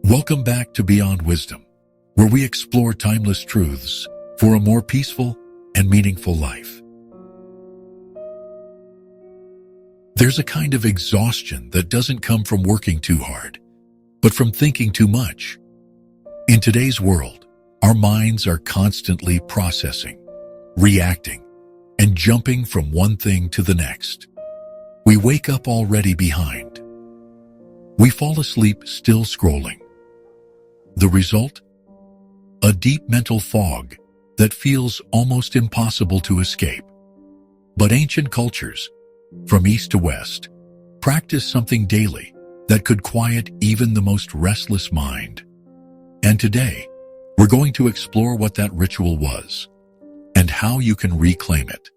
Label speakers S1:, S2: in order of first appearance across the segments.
S1: Welcome back to Beyond Wisdom, where we explore timeless truths for a more peaceful and meaningful life. There's a kind of exhaustion that doesn't come from working too hard, but from thinking too much. In today's world, our minds are constantly processing, reacting, and jumping from one thing to the next. We wake up already behind. We fall asleep still scrolling. The result? A deep mental fog that feels almost impossible to escape. But ancient cultures, from east to west, practice something daily that could quiet even the most restless mind. And today, we're going to explore what that ritual was and how you can reclaim it.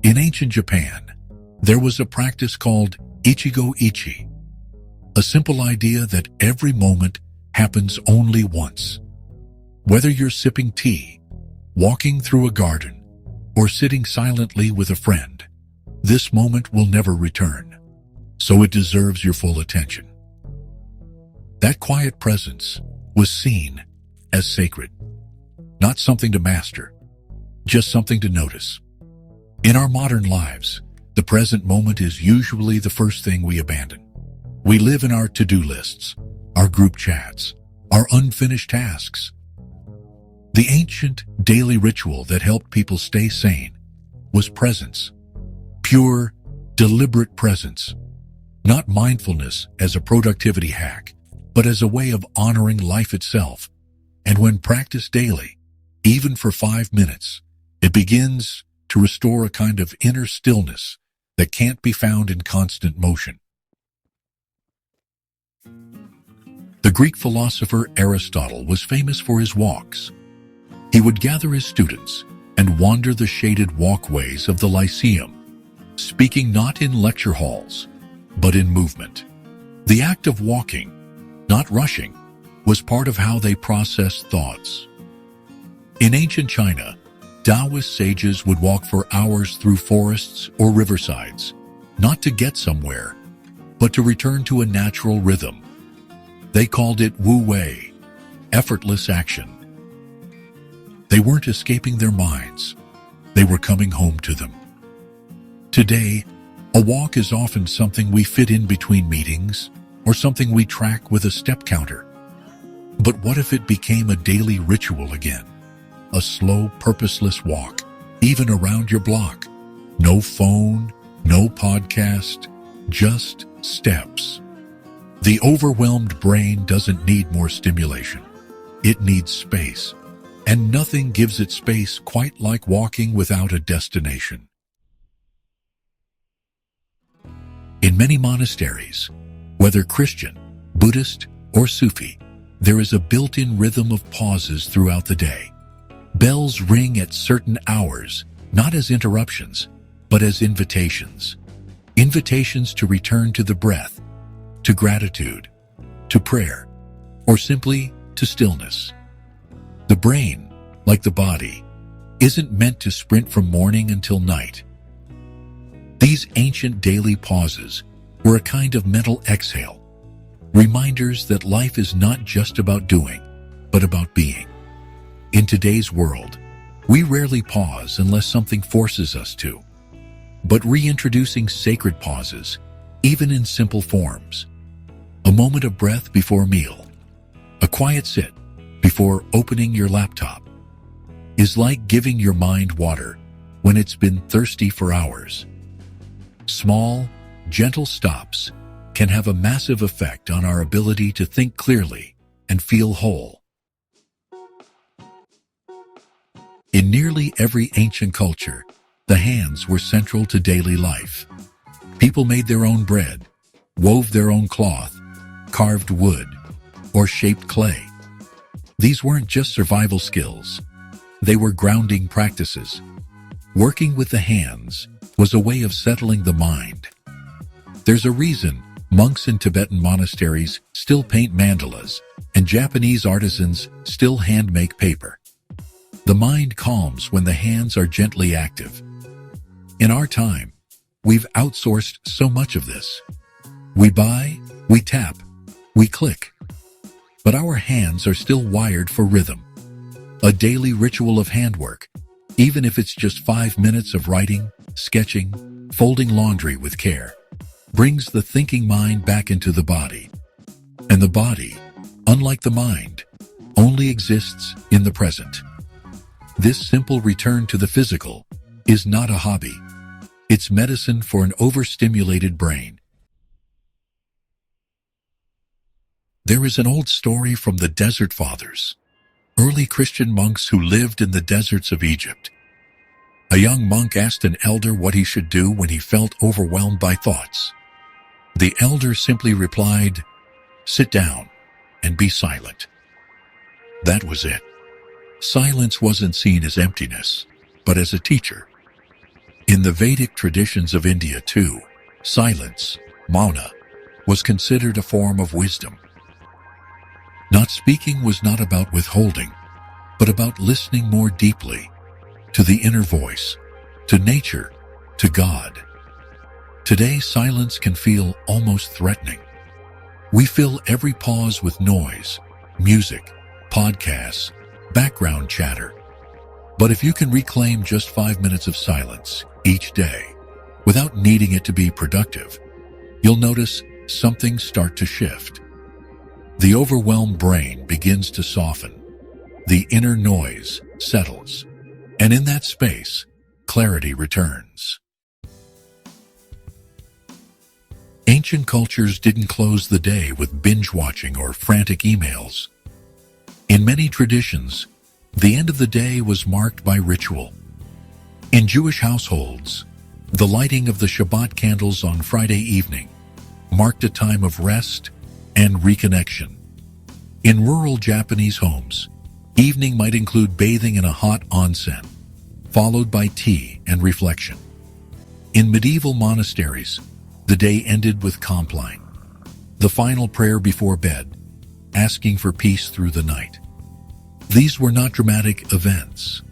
S1: In ancient Japan, there was a practice called ichigo, a simple idea that every moment happens only once. Whether you're sipping tea, walking through a garden, or sitting silently with a friend, this moment will never return, so it deserves your full attention. That quiet presence was seen as sacred, not something to master, just something to notice. In our modern lives, the present moment is usually the first thing we abandon. We live in our to-do lists, our group chats, our unfinished tasks. The ancient daily ritual that helped people stay sane was presence. Pure, deliberate presence. Not mindfulness as a productivity hack, but as a way of honoring life itself. And when practiced daily, even for 5 minutes, it begins to restore a kind of inner stillness that can't be found in constant motion. The Greek philosopher Aristotle was famous for his walks. He would gather his students and wander the shaded walkways of the Lyceum, speaking not in lecture halls, but in movement. The act of walking, not rushing, was part of how they processed thoughts. In ancient China, Taoist sages would walk for hours through forests or riversides, not to get somewhere, but to return to a natural rhythm. They called it wu wei, effortless action. They weren't escaping their minds. They were coming home to them. Today, a walk is often something we fit in between meetings or something we track with a step counter. But what if it became a daily ritual again? A slow, purposeless walk, even around your block. No phone, no podcast, just steps. The overwhelmed brain doesn't need more stimulation. It needs space. And nothing gives it space quite like walking without a destination. In many monasteries, whether Christian, Buddhist, or Sufi, there is a built-in rhythm of pauses throughout the day. Bells ring at certain hours, not as interruptions, but as invitations. Invitations to return to the breath, to gratitude, to prayer, or simply to stillness. The brain, like the body, isn't meant to sprint from morning until night. These ancient daily pauses were a kind of mental exhale, reminders that life is not just about doing, but about being. In today's world, we rarely pause unless something forces us to. But reintroducing sacred pauses, even in simple forms, a moment of breath before a meal, a quiet sit before opening your laptop, is like giving your mind water when it's been thirsty for hours. Small, gentle stops can have a massive effect on our ability to think clearly and feel whole. In nearly every ancient culture, the hands were central to daily life. People made their own bread, wove their own cloth, carved wood, or shaped clay. These weren't just survival skills. They were grounding practices. Working with the hands was a way of settling the mind. There's a reason monks in Tibetan monasteries still paint mandalas, and Japanese artisans still hand-make paper. The mind calms when the hands are gently active. In our time, we've outsourced so much of this. We buy, We tap, we click, but our hands are still wired for rhythm. A daily ritual of handwork, even if it's just 5 minutes of writing, sketching, folding laundry with care, brings the thinking mind back into the body. And the body, unlike the mind, only exists in the present. This simple return to the physical is not a hobby. It's medicine for an overstimulated brain. There is an old story from the Desert Fathers, early Christian monks who lived in the deserts of Egypt. A young monk asked an elder what he should do when he felt overwhelmed by thoughts. The elder simply replied, "Sit down and be silent." That was it. Silence wasn't seen as emptiness, but as a teacher. In the Vedic traditions of India too, silence, mauna, was considered a form of wisdom. Not speaking was not about withholding, but about listening more deeply to the inner voice, to nature, to God. Today, silence can feel almost threatening. We fill every pause with noise, music, podcasts, background chatter. But if you can reclaim just 5 minutes of silence each day, without needing it to be productive, you'll notice something start to shift. The overwhelmed brain begins to soften. The inner noise settles. And in that space, clarity returns. Ancient cultures didn't close the day with binge-watching or frantic emails. In many traditions, the end of the day was marked by ritual. In Jewish households, the lighting of the Shabbat candles on Friday evening marked a time of rest and reconnection. In rural Japanese homes, evening might include bathing in a hot onsen, followed by tea and reflection. In medieval monasteries, the day ended with compline, the final prayer before bed, asking for peace through the night. These were not dramatic events,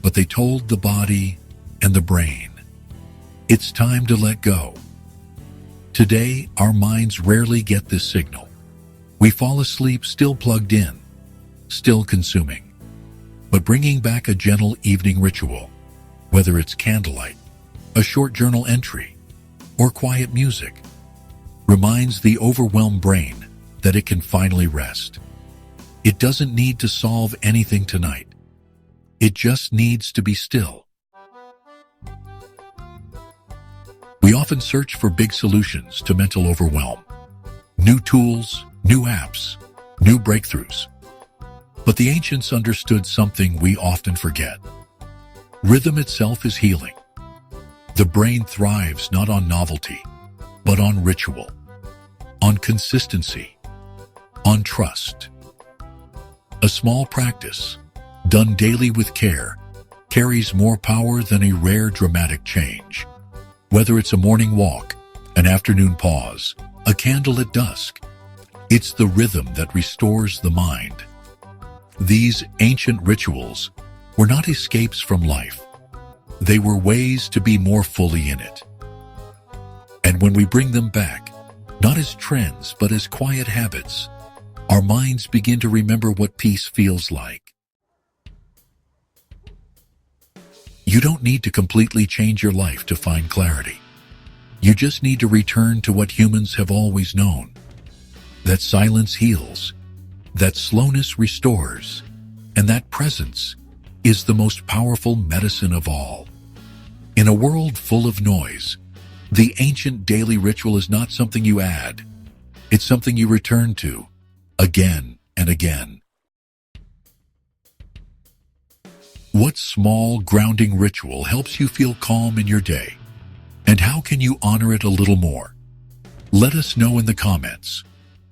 S1: but they told the body and the brain, it's time to let go. Today, our minds rarely get this signal. We fall asleep still plugged in, still consuming. But bringing back a gentle evening ritual, whether it's candlelight, a short journal entry, or quiet music, reminds the overwhelmed brain that it can finally rest. It doesn't need to solve anything tonight. It just needs to be still. We often search for big solutions to mental overwhelm. New tools, new apps, new breakthroughs. But the ancients understood something we often forget. Rhythm itself is healing. The brain thrives not on novelty, but on ritual, on consistency, on trust. A small practice, done daily with care, carries more power than a rare dramatic change. Whether it's a morning walk, an afternoon pause, a candle at dusk, it's the rhythm that restores the mind. These ancient rituals were not escapes from life. They were ways to be more fully in it. And when we bring them back, not as trends but as quiet habits, our minds begin to remember what peace feels like. You don't need to completely change your life to find clarity. You just need to return to what humans have always known. That silence heals, that slowness restores, and that presence is the most powerful medicine of all. In a world full of noise, the ancient daily ritual is not something you add. It's something you return to, again and again. What small, grounding ritual helps you feel calm in your day? And how can you honor it a little more? Let us know in the comments.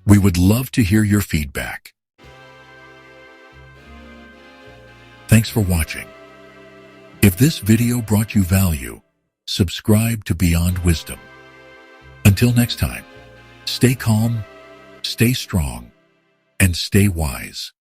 S1: We would love to hear your feedback. Thanks for watching. If this video brought you value, subscribe to Beyond Wisdom. Until next time, stay calm, stay strong, and stay wise.